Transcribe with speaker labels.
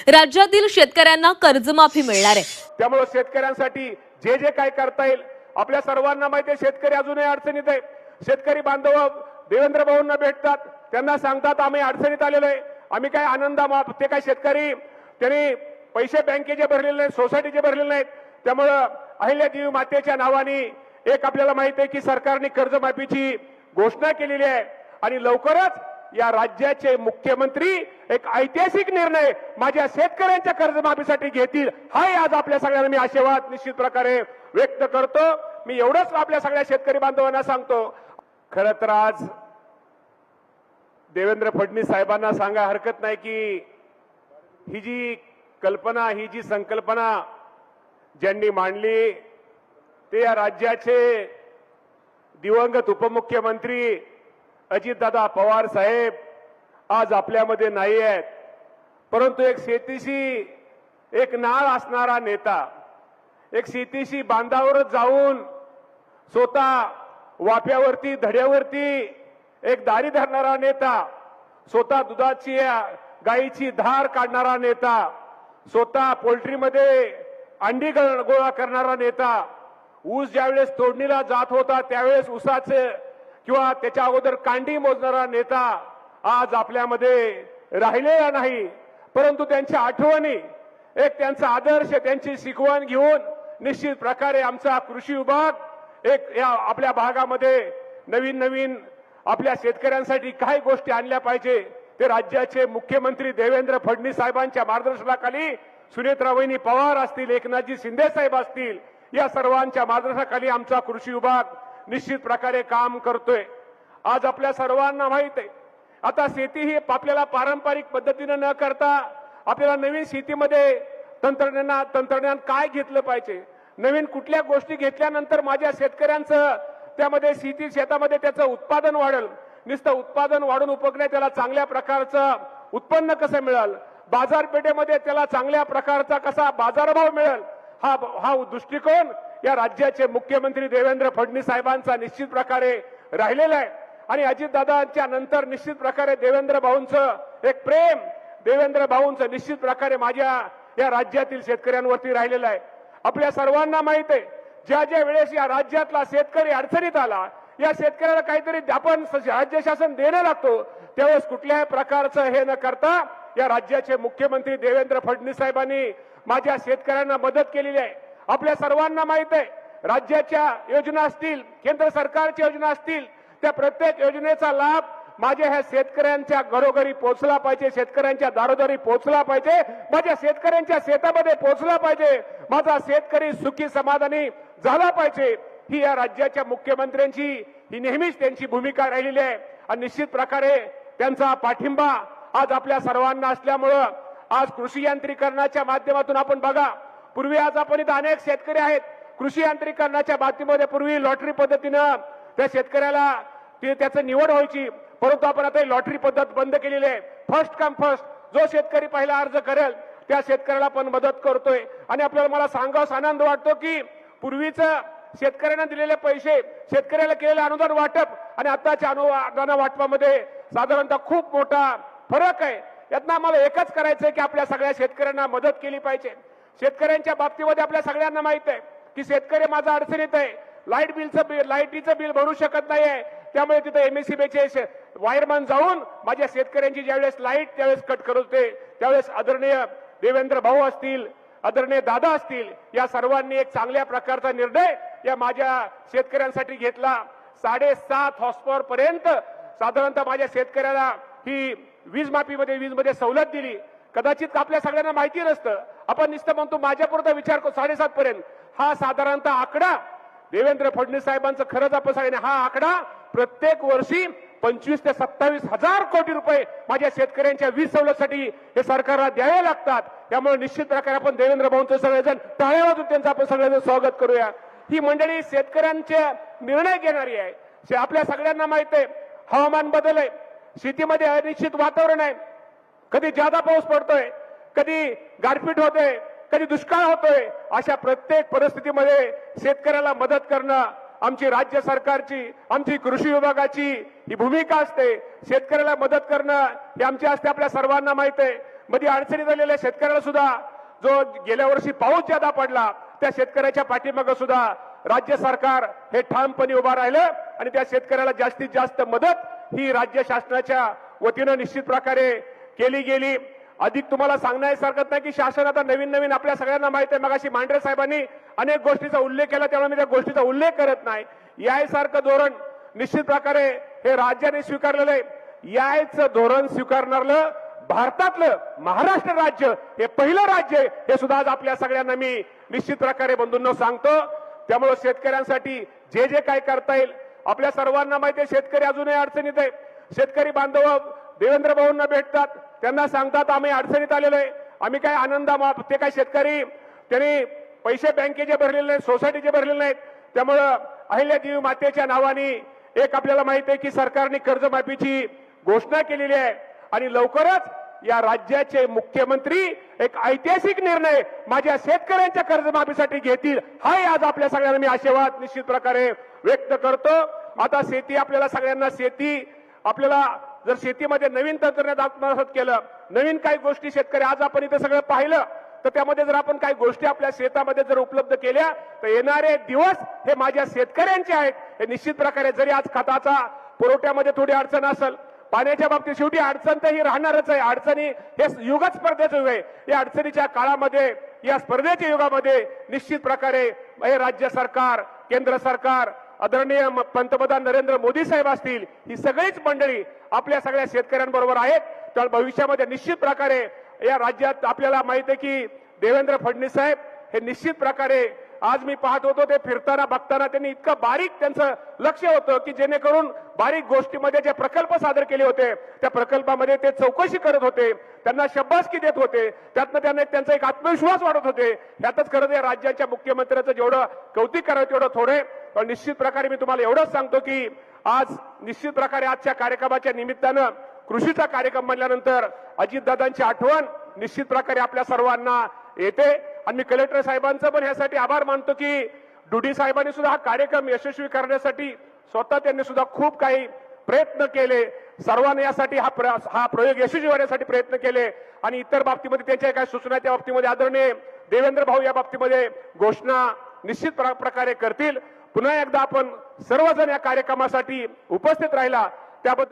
Speaker 1: राज्यातील शेतकऱ्यांना कर्जमाफी मिळणार आहे।
Speaker 2: त्यामुळे शेतकऱ्यांसाठी जे जे काय करता येईल आपल्या सर्वांना माहिती आहे, शेतकरी अजूनही अडचणीत आहे। शेतकरी बांधव देवेंद्र भाऊंना भेटतात, त्यांना सांगतात आम्ही अडचणीत आलेलो आहे, आम्ही काय आनंदा ते काय शेतकरी त्यांनी पैसे बँकेचे भरलेले नाहीत, सोसायटीचे भरलेले नाहीत। त्यामुळं अहिल्यादेवी मातेच्या नावाने एक आपल्याला माहिती आहे की सरकारने कर्जमाफीची घोषणा केलेली आहे आणि लवकरच या राज्याचे मुख्यमंत्री एक ऐतिहासिक निर्णय माझ्या शेतकऱ्यांच्या कर्जमाफीसाठी घेतील, हाही आज आपल्या सगळ्यांना मी आशीर्वाद निश्चित प्रकारे व्यक्त करतो। मी एवढंच आपल्या सगळ्या शेतकरी बांधवांना सांगतो, खरं तर आज देवेंद्र फडणवीस साहेबांना सांगा हरकत नाही की ही जी कल्पना, ही जी संकल्पना ज्यांनी मांडली ते या राज्याचे दिवंगत उपमुख्यमंत्री अजितदादा पवार साहेब आज आपल्यामध्ये नाही आहेत, परंतु एक शेतीशी एक नाळ असणारा नेता, एक शेतीशी बांधावर जाऊन स्वतः वाफ्यावरती धड्यावरती एक दारी धरणारा नेता, स्वतः दुधाची गायीची धार काढणारा नेता, स्वतः पोल्ट्रीमध्ये अंडी गोळा करणारा नेता, ऊस ज्यावेळेस तोडणीला जात होता त्यावेळेस ऊसाचे किंवा त्याच्या अगोदर कांडी मोजणारा नेता आज आपल्यामध्ये राहिलेला नाही, परंतु त्यांच्या आठवणी, एक त्यांचा आदर्श, त्यांची शिकवण घेऊन निश्चित प्रकारे आमचा कृषी विभाग एक या आपल्या भागामध्ये नवीन नवीन आपल्या शेतकऱ्यांसाठी काय गोष्टी आणल्या पाहिजे ते राज्याचे मुख्यमंत्री देवेंद्र फडणवीस साहेबांच्या मार्गदर्शनाखाली सुनेत्रावहिनी पवार असतील, एकनाथजी शिंदे साहेब असतील, या सर्वांच्या मार्गदर्शनाखाली आमचा कृषी विभाग निश्चित प्रकारे काम करतोय। आज आपल्या सर्वांना माहित आहे आता शेती ही आपल्याला पारंपरिक पद्धतीने न करता आपल्याला नवीन शेतीमध्ये तंत्रज्ञान काय घेतलं पाहिजे, नवीन कुठल्या गोष्टी घेतल्यानंतर माझ्या शेतकऱ्यांचं त्यामध्ये शेतामध्ये त्याचं उत्पादन वाढेल, नुसतं उत्पादन वाढून उपकणे त्याला चांगल्या प्रकारचं उत्पन्न कसं मिळेल, बाजारपेठेमध्ये त्याला चांगल्या प्रकारचा कसा बाजारभाव मिळेल, हा दृष्टिकोन या राज्याचे मुख्यमंत्री देवेंद्र फडणवीस साहेबांचा निश्चित प्रकारे राहिलेला आहे। आणि अजितदादांच्या नंतर निश्चित प्रकारे देवेंद्र भाऊंचं एक प्रेम, देवेंद्र भाऊंचं निश्चित प्रकारे माझ्या या राज्यातील शेतकऱ्यांवरती राहिलेलं आहे। आपल्या सर्वांना माहित आहे ज्या ज्या वेळेस या राज्यातला शेतकरी अडचणीत आला, या शेतकऱ्याला काहीतरी आपण राज्य शासन देणं लागतो, त्यावेळेस कुठल्याही प्रकारचं हे न करता या राज्याचे मुख्यमंत्री देवेंद्र फडणवीस साहेबांनी माझ्या शेतकऱ्यांना मदत केलेली आहे। आपल्या सर्वांना माहित आहे राज्याच्या योजना असतील, केंद्र सरकारच्या योजना असतील, त्या प्रत्येक योजनेचा लाभ माझ्या ह्या शेतकऱ्यांच्या घरोघरी पोहोचला पाहिजे, शेतकऱ्यांच्या दारोदारी पोहोचला पाहिजे, माझ्या शेतकऱ्यांच्या शेतामध्ये पोहोचला पाहिजे, माझा शेतकरी सुखी समाधानी झाला पाहिजे, ही या राज्याच्या मुख्यमंत्र्यांची ही नेहमीच त्यांची भूमिका राहिलेली आहे। आणि निश्चित प्रकारे त्यांचा पाठिंबा आज आपल्या सर्वांना असल्यामुळं आज कृषी यांत्रिकरणाच्या माध्यमातून आपण बघा, पूर्वी आज आपण इथं अनेक शेतकरी आहेत, कृषी यांत्रिकरणाच्या बाबतीमध्ये पूर्वी लॉटरी पद्धतीनं त्या शेतकऱ्याला त्याचं निवड व्हायची, परंतु आपण आता लॉटरी पद्धत बंद केलेली आहे। फर्स्ट कम फर्स्ट, जो शेतकरी पहिला अर्ज करेल त्या शेतकऱ्याला पण मदत करतोय। आणि आपल्याला मला सांगावं आनंद वाटतो की पूर्वीचं शेतकऱ्यांना दिलेले पैसे, शेतकऱ्याला केलेलं अनुदान वाटप आणि आताच्या अनुदान वाटपामध्ये साधारणतः खूप मोठा फरक आहे। यातनं आम्हाला एकच करायचंय की आपल्या सगळ्या शेतकऱ्यांना मदत केली पाहिजे। शेतकऱ्यांच्या बाबतीमध्ये आपल्या सगळ्यांना माहित आहे की शेतकरी माझा अडचणीत आहे, लाईटीचं बिल भरू शकत नाहीये, त्यामुळे तिथे एमएससीबीचे वायरमन जाऊन माझ्या शेतकऱ्यांची ज्यावेळेस लाईट त्यावेळेस कट करत होते, त्यावेळेस आदरणीय देवेंद्र भाऊ असतील, आदरणीय दादा असतील, या सर्वांनी एक चांगल्या प्रकारचा निर्णय या माझ्या शेतकऱ्यांसाठी घेतला। 7.5 हॉर्सपॉवर पर्यंत साधारणतः माझ्या शेतकऱ्याला ही वीजमध्ये सवलत दिली। कदाचित आपल्या सगळ्यांना माहिती नसतं, आपण नुसतं म्हणतो माझ्यापुरता विचार करतो 7.5 पर्यंत, हा साधारणतः आकडा देवेंद्र फडणवीस साहेबांचं खरंच आपण सांगितलं, हा आकडा प्रत्येक वर्षी 25 ते 27 हजार कोटी रुपये माझ्या शेतकऱ्यांच्या वीज सवलतीसाठी हे सरकारला द्यावे लागतात। त्यामुळे निश्चित प्रकारे आपण देवेंद्र भाऊंचं सगळेजण टाळ्या वाजवून त्यांचं आपण सगळ्यांचं स्वागत करूया। ही मंडळी शेतकऱ्यांचे निर्णय घेणारी आहे। आपल्या सगळ्यांना माहित आहे हवामान बदल आहे, शेतीमध्ये अनिश्चित वातावरण आहे, कधी जादा पाऊस पडतोय, कधी गारपीट होते, कधी दुष्काळ होतोय। अशा प्रत्येक परिस्थितीमध्ये शेतकऱ्याला मदत करणं आमची राज्य सरकारची, आमची कृषी विभागाची ही भूमिका असते। शेतकऱ्याला मदत करणं ही आमची असते, आपल्या सर्वांना माहित आहे। मध्ये अडचणीत आलेल्या शेतकऱ्याला सुद्धा जो गेल्या वर्षी पाऊस ज्यादा पडला त्या शेतकऱ्याच्या पाठीमागे सुद्धा राज्य सरकार हे ठामपणे उभा राहिलं आणि त्या शेतकऱ्याला जास्तीत जास्त मदत ही राज्य शासनाच्या वतीनं निश्चित प्रकारे केली गेली. अधिक तुम्हाला सांगण्यास हरकत नाही की शासन आता नवीन नवीन आपल्या सगळ्यांना माहिती आहे. मगाशी मांढरे साहेबांनी अनेक गोष्टीचा उल्लेख केला त्यामुळे मी त्या गोष्टीचा उल्लेख करत नाही. यासारखं धोरण निश्चित प्रकारे हे राज्याने स्वीकारलेलं आहे. यायचं धोरण स्वीकारणारलं भारतातलं महाराष्ट्र राज्य हे पहिलं राज्य आहे हे सुद्धा आज आपल्या सगळ्यांना मी निश्चित प्रकारे बंधूंना सांगतो. त्यामुळे शेतकऱ्यांसाठी जे जे काय करता येईल आपल्या सर्वांना माहिती आहे शेतकरी अजूनही अडचणीत आहे. शेतकरी बांधव देवेंद्र भाऊंना भेटतात त्यांना सांगतात आम्ही अडचणीत आलेलो आहे. आम्ही काय आनंदा ते काय शेतकरी त्यांनी पैसे बँकेचे भरलेले नाहीत सोसायटीचे भरलेले नाहीत. त्यामुळं अहिल्यादेवी मातेच्या नावाने एक आपल्याला माहिती आहे की सरकारने कर्जमाफीची घोषणा केलेली आहे आणि लवकरच या राज्याचे मुख्यमंत्री एक ऐतिहासिक निर्णय माझ्या शेतकऱ्यांच्या कर्जमाफीसाठी घेतील हाही आज आपल्या सगळ्यांना मी आशीर्वाद निश्चित प्रकारे व्यक्त करतो. आता शेती आपल्याला सगळ्यांना आपल्याला जर शेतीमध्ये नवीन तंत्रज्ञान आत्मसात केलं नवीन काही गोष्टी शेतकरी आज आपण इथं सगळं पाहिलं तर त्यामध्ये जर आपण काही गोष्टी आपल्या शेतामध्ये जर उपलब्ध केल्या तर येणारे दिवस हे माझ्या शेतकऱ्यांचे आहेत. हे निश्चित प्रकारे जरी आज खताचा पुरवठ्यामध्ये थोडी अडचण असेल पाण्याच्या बाबतीत शेवटी अडचण तर ही राहणारच आहे. अडचणी हे युगच स्पर्धेचं युग आहे. या अडचणीच्या काळामध्ये या स्पर्धेच्या युगामध्ये निश्चित प्रकारे हे राज्य सरकार केंद्र सरकार आदरणीय पंतप्रधान नरेंद्र मोदी साहेब असतील ही सगळीच मंडळी आपल्या सगळ्या शेतकऱ्यांबरोबर आहेत. तर भविष्यामध्ये निश्चित प्रकारे या राज्यात आपल्याला माहिती आहे की देवेंद्र फडणवीस साहेब हे निश्चित प्रकारे आज मी पाहत होतो ते फिरताना बघताना त्यांनी इतकं बारीक त्यांचं लक्ष होतं की जेणेकरून बारीक गोष्टीमध्ये जे प्रकल्प सादर केले होते त्या प्रकल्पामध्ये ते चौकशी करत होते त्यांना शब्बासकी देत होते त्यातनं त्यांना त्यांचा एक आत्मविश्वास वाढत होते. यातच खरं या राज्याच्या मुख्यमंत्र्यांचं जेवढं कौतुक करावं तेवढं थोडे. पण निश्चित प्रकारे मी तुम्हाला एवढंच सांगतो की आज निश्चित प्रकारे आजच्या कार्यक्रमाच्या निमित्तानं कृषीचा कार्यक्रम म्हणल्यानंतर अजितदादांची आठवण निश्चित प्रकारे आपल्या सर्वांना येते आणि मी कलेक्टर साहेबांचं पण यासाठी आभार मानतो की डुडी साहेबांनी सुद्धा हा कार्यक्रम यशस्वी करण्यासाठी स्वतः त्यांनी सुद्धा खूप काही प्रयत्न केले. सर्वांनी यासाठी हा प्रयोग यशस्वी होण्यासाठी प्रयत्न केले आणि इतर बाबतीमध्ये त्यांच्या काही सूचना त्या बाबतीमध्ये आदरणीय देवेंद्र भाऊ या बाबतीमध्ये घोषणा निश्चित प्रकारे करतील. पुन्हा एकदा आपण सर्वजण या कार्यक्रमासाठी उपस्थित राहिला त्याबद्दल